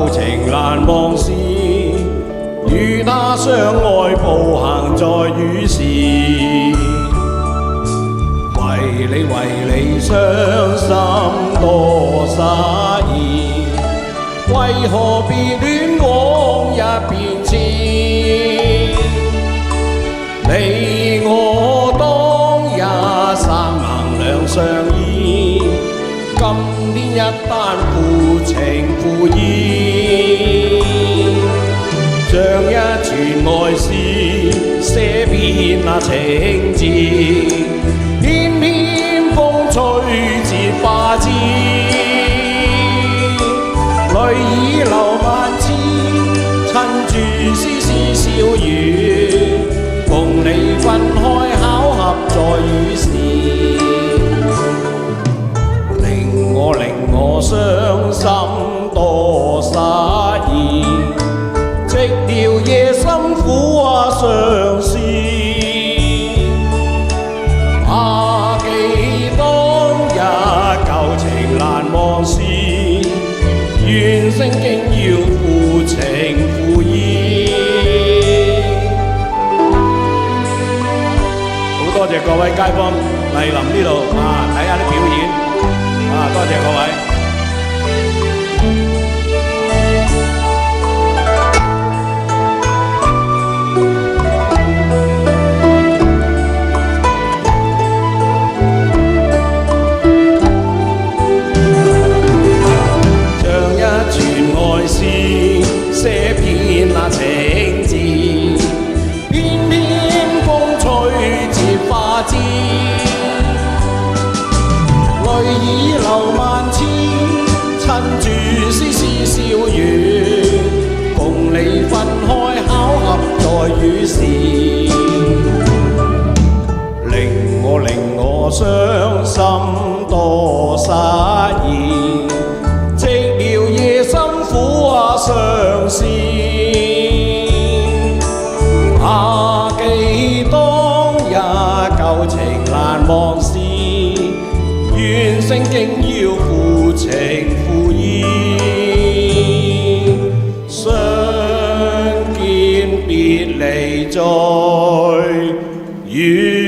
舊情難忘時，與他相愛步行在雨時，為你傷心多失意，為何別戀往日變遷？你我當日生硬兩相依，今天一單負情負義，像一串愛詩寫遍那情字，偏偏風吹折花枝，淚已流萬次，襯住絲絲笑語，共你分開巧合在雨時，令我傷心多失意，寂寥夜深苦話相思，怕記當日舊情難忘時，願聖經要負情負義。好多謝各位街坊蒞臨呢度睇下啲表演。多謝各位。像一串愛詩寫遍那情字，偏偏風吹折花枝，淚已流萬次，襯住絲絲笑語，共你分開巧合在雨時，令我傷心多失意，寂寥夜深苦話相思，怕記當日舊情難忘時，願聖經要負情負義，相見別離在雨。